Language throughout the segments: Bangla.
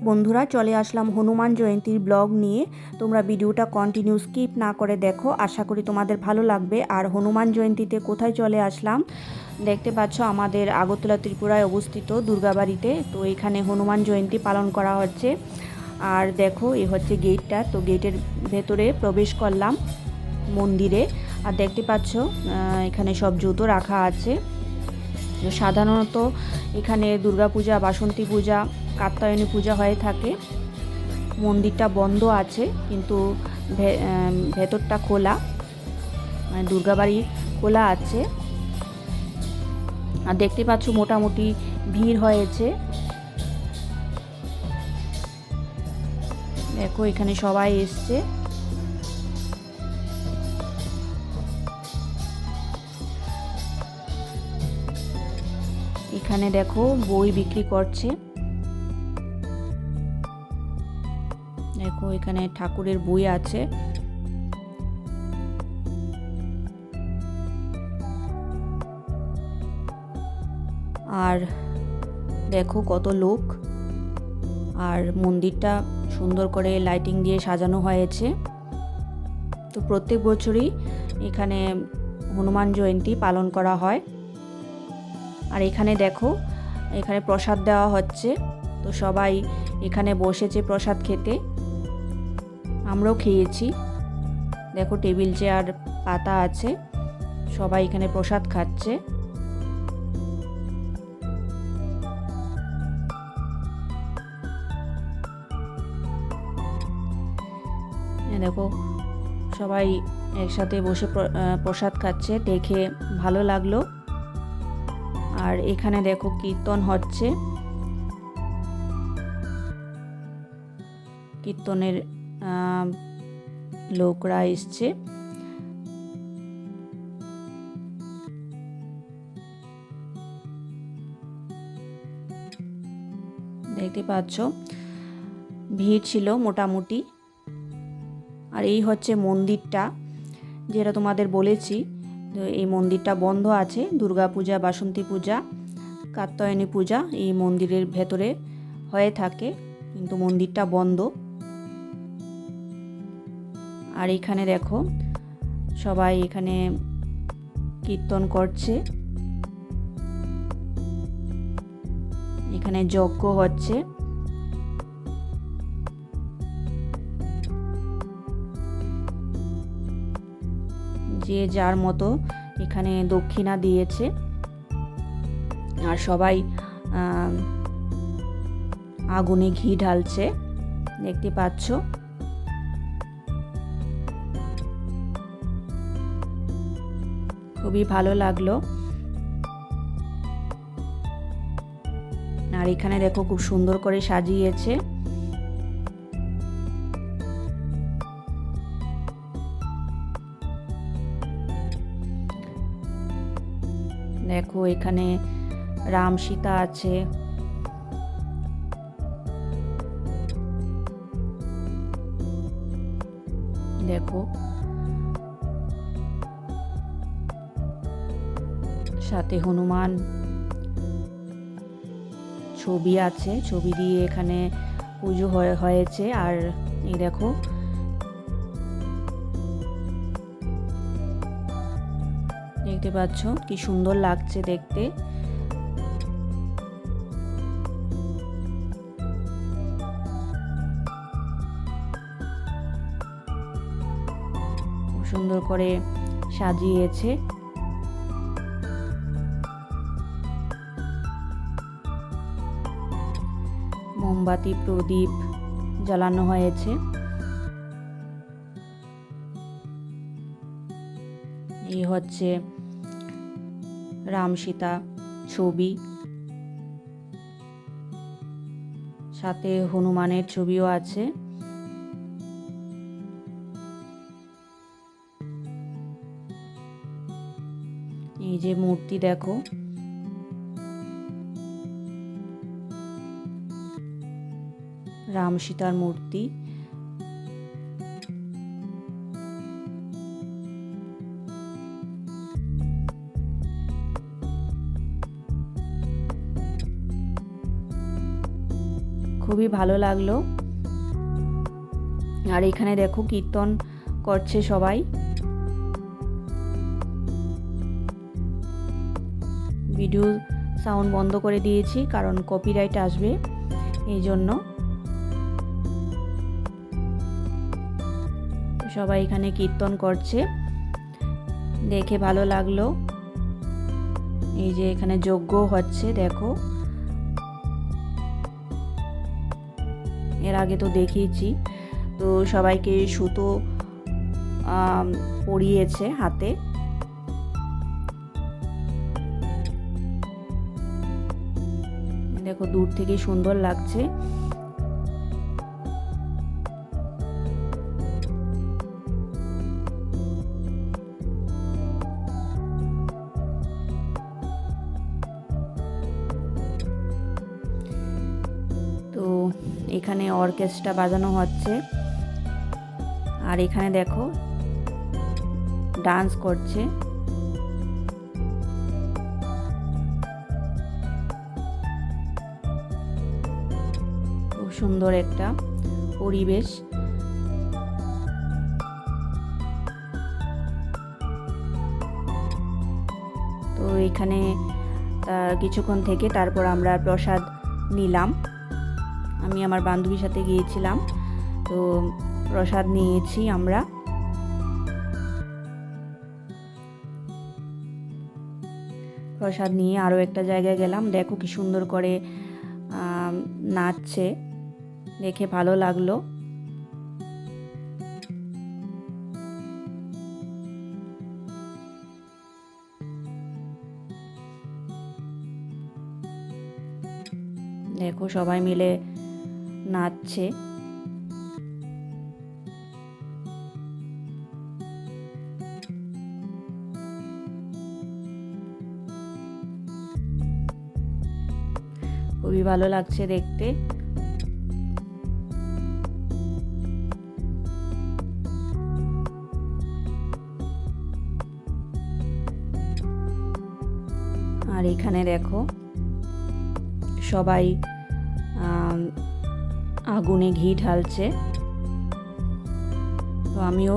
বন্ধুরা, চলে আসলাম হনুমান জয়ন্তীর ব্লগ নিয়ে। তোমরা ভিডিওটা কন্টিনিউ স্কিপ না করে দেখো, আশা করি তোমাদের ভালো লাগবে। আর হনুমান জয়ন্তীতে কোথায় চলে আসলাম দেখতে পাচ্ছ, আমাদের আগরতলা ত্রিপুরায় অবস্থিত দুর্গাবাড়িতে। তো এখানে হনুমান জয়ন্তী পালন করা হচ্ছে। আর দেখো, এই হচ্ছে গেটটা। তো গেটের ভেতরে প্রবেশ করলাম মন্দিরে। আর দেখতে পাচ্ছ এখানে সব জুতো রাখা আছে। সাধারণত এখানে দুর্গাপূজা, বাসন্তী পূজা, কাত্যায়নী পূজা হয়ে থাকে। মন্দিরটা বন্ধ আছে, কিন্তু ভেতরটা খোলা, মানে দুর্গাবাড়ি খোলা আছে। আর দেখতে পাচ্ছ মোটামুটি ভিড় হয়েছে। দেখো এখানে সবাই এসছে। এখানে দেখো বই বিক্রি করছে। দেখো এখানে ঠাকুরের বই আছে। আর দেখো কত লোক। আর মন্দিরটা সুন্দর করে লাইটিং দিয়ে সাজানো হয়েছে। তো প্রত্যেক বছরই এখানে হনুমান জয়ন্তী পালন করা হয়। আর এখানে দেখো, এখানে প্রসাদ দেওয়া হচ্ছে। তো সবাই এখানে বসেছে প্রসাদ খেতে। আমরাও খেয়েছি। দেখো টেবিল চেয়ার পাতা আছে, সবাই এখানে প্রসাদ খাচ্ছে। দেখো সবাই একসাথে বসে প্রসাদ খাচ্ছে, দেখে ভালো লাগলো। আর এখানে দেখো কীর্তন হচ্ছে। কীর্তনের লোকরা এসছে। দেখতে পাচ্ছ ভিড় ছিল মোটামুটি। আর এই হচ্ছে মন্দিরটা, যেটা তোমাদের বলেছি। তো এই মন্দিরটা বন্ধ আছে। দুর্গা পূজা, বাসন্তী পূজা, কাত্যায়নী পূজা এই মন্দিরের ভেতরে হয়ে থাকে, কিন্তু মন্দিরটা বন্ধ। আর এখানে দেখো সবাই এখানে কীর্তন করছে। এখানে যজ্ঞ হচ্ছে। যে যার মতো এখানে দক্ষিণা দিয়েছে। আর সবাই আগুনে ঘি ঢালছে, দেখতে পাচ্ছ। খুবই ভালো লাগলো। আর এখানে দেখো খুব সুন্দর করে সাজিয়েছে। দেখো এখানে রাম সীতা আছে। দেখো সাথে হনুমান ছবি আছে, ছবি দিয়ে এখানে পুজো হয়েছে। আর এই দেখো দেখতে পাচ্ছ কি সুন্দর লাগছে দেখতে। খুব সুন্দর করে সাজিয়েছে। মোমবাতি, প্রদীপ জ্বালানো হয়েছে। এই হচ্ছে রাম সীতা ছবি, সাথে হনুমানের ছবিও আছে। এই যে মূর্তি দেখো, রাম সীতার মূর্তি। খুবই ভালো লাগলো। আর এখানে দেখো কীর্তন করছে সবাই। ভিডিও সাউন্ড বন্ধ করে দিয়েছি কারণ কপিরাইট আসবে এই জন্য। সবাই এখানে কীর্তন করছে, দেখে ভালো লাগলো। এই যে এখানে যজ্ঞ হচ্ছে দেখো, এর আগে তো দেখিয়েছি। তো সবাইকে সুতো পরিয়েছে হাতে। দেখো দূর থেকে সুন্দর লাগছে। তো এখানে অর্কেস্ট্রা বাজানো হচ্ছে, আর এখানে দেখো ডান্স করছে। খুব সুন্দর একটা পরিবেশ। তো এখানে কিছুক্ষণ থেকে তারপর আমরা প্রসাদ নিলাম। আমি আমার বান্ধবীর সাথে গিয়েছিলাম, তো প্রসাদ নিয়েছি আমরা। প্রসাদ নিয়ে আরও একটা জায়গায় গেলাম। দেখো কি সুন্দর করে নাচছে, দেখে ভালো লাগলো। দেখো সবাই মিলে নাচছে। খুবই ভালো লাগছে দেখতে। আর এখানে দেখো সবাই আগুনে ঘি ঢালছে, তো আমিও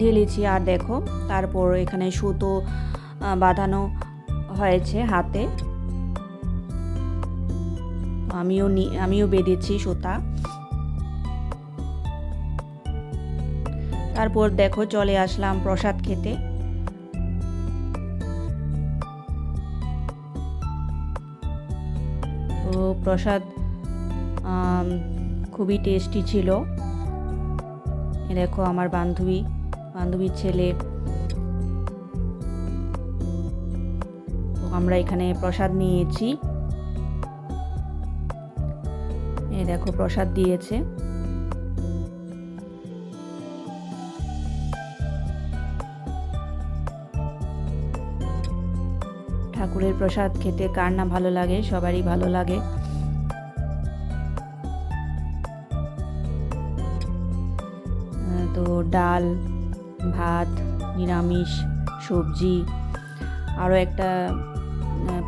ঢেলেছি। আর দেখো তারপর এখানে সুতো বাঁধানো হয়েছে হাতে, আমিও বেঁধেছি সুতা। তারপর দেখো চলে আসলাম প্রসাদ খেতে। তো প্রসাদ খুবই টেস্টি ছিল। দেখো আমার বান্ধবীর ছেলে, তো আমরা এখানে প্রসাদ নিয়েছি। এই দেখো প্রসাদ দিয়েছে। ঠাকুরের প্রসাদ খেতে কার না ভালো লাগে, সবারই ভালো লাগে। তো ডাল, ভাত, নিরামিষ, সবজি, আরও একটা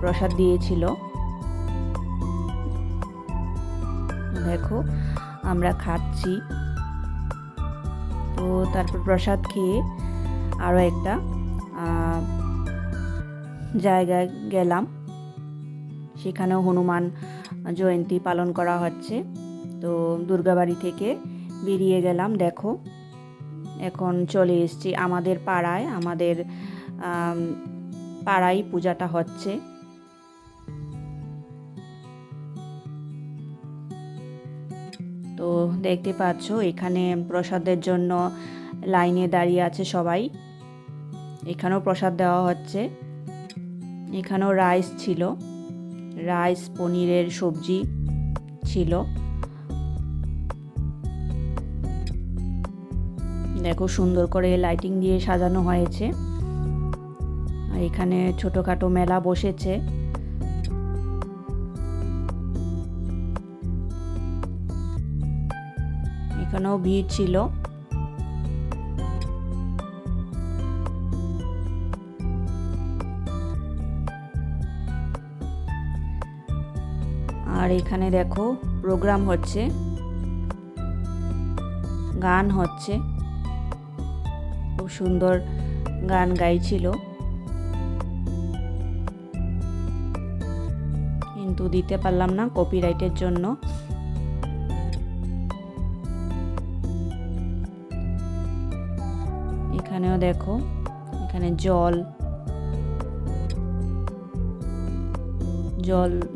প্রসাদ দিয়েছিল। দেখো আমরা খাচ্ছি। তো তারপর প্রসাদ খেয়ে আরও একটা জায়গায় গেলাম, সেখানেও হনুমান জয়ন্তী পালন করা হচ্ছে। তো দুর্গাবাড়ি থেকে বেরিয়ে গেলাম। দেখো এখন চলে এসেছি আমাদের পাড়ায় পূজাটা হচ্ছে। তো দেখতে পাচ্ছ এখানে প্রসাদের জন্য লাইনে দাঁড়িয়ে আছে সবাই। এখানেও প্রসাদ দেওয়া হচ্ছে। এখানেও রাইস ছিল, রাইস, পনিরের সবজি ছিল। দেখো সুন্দর করে লাইটিং দিয়ে সাজানো হয়েছে। আর এখানে ছোটখাটো মেলা বসেছে। এখানেও ভিড় ছিল। আর আর এখানে দেখো প্রোগ্রাম হচ্ছে, গান হচ্ছে, খুব সুন্দর গান গাইছিল, কিন্তু দিতে পারলাম না কপিরাইটের জন্য। এখানেও দেখো, এখানে জল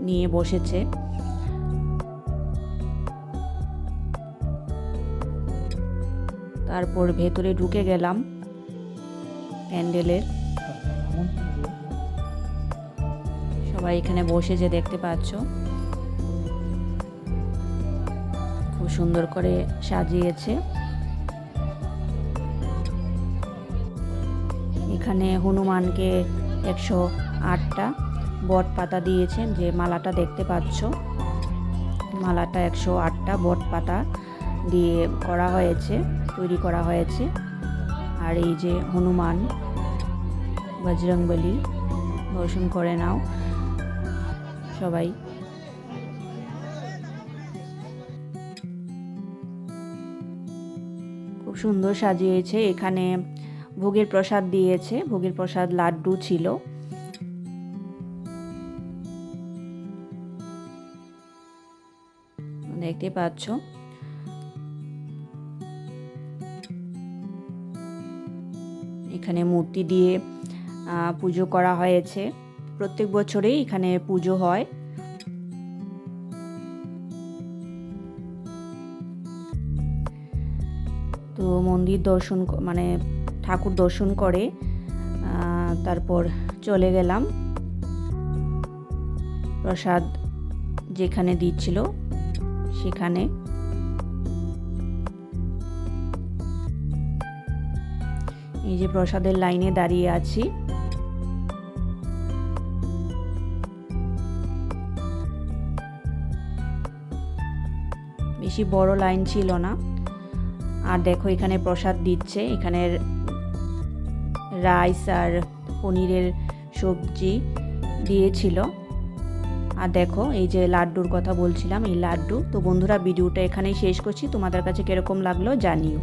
নিয়ে বসেছে। তারপর ভেতরে ঢুকে গেলাম প্যান্ডেলের। সবাই এখানে বসেছে দেখতে পাচ্ছ, খুব সুন্দর করে সাজিয়েছে। এখানে হনুমানকে 108টা বট পাতা দিয়েছেন, যে মালাটা দেখতে পাচ্ছ, মালাটা 108টা বট পাতা দিয়ে করা হয়েছে, তৈরি করা হয়েছে। আর এই যে হনুমান, বজরংবলী, দর্শন করে নাও সবাই। খুব সুন্দর সাজিয়েছে। এখানে ভোগের প্রসাদ দিয়েছে, ভোগের প্রসাদ লাড্ডু ছিল। দেখতে পাচ্ছ। এখানে মূর্তি দিয়ে পুজো করা হয়েছে। প্রত্যেক বছরেই এখানে পুজো হয়। তো মন্দির দর্শন, মানে ঠাকুর দর্শন করে তারপর চলে গেলাম প্রসাদ যেখানে দিচ্ছিল সেখানে। এই যে প্রসাদের লাইনে দাঁড়িয়ে আছি। বেশি বড় লাইন ছিল না। আর দেখো এখানে প্রসাদ দিচ্ছে, এখানে রাইস আর পনিরের সবজি দিয়েছিল। আর দেখো এই যে লাড্ডুর কথা বলছিলাম, এই লাড্ডু। তো বন্ধুরা, ভিডিওটা এখানেই শেষ করছি। তোমাদের কাছে কিরকম লাগলো জানিও।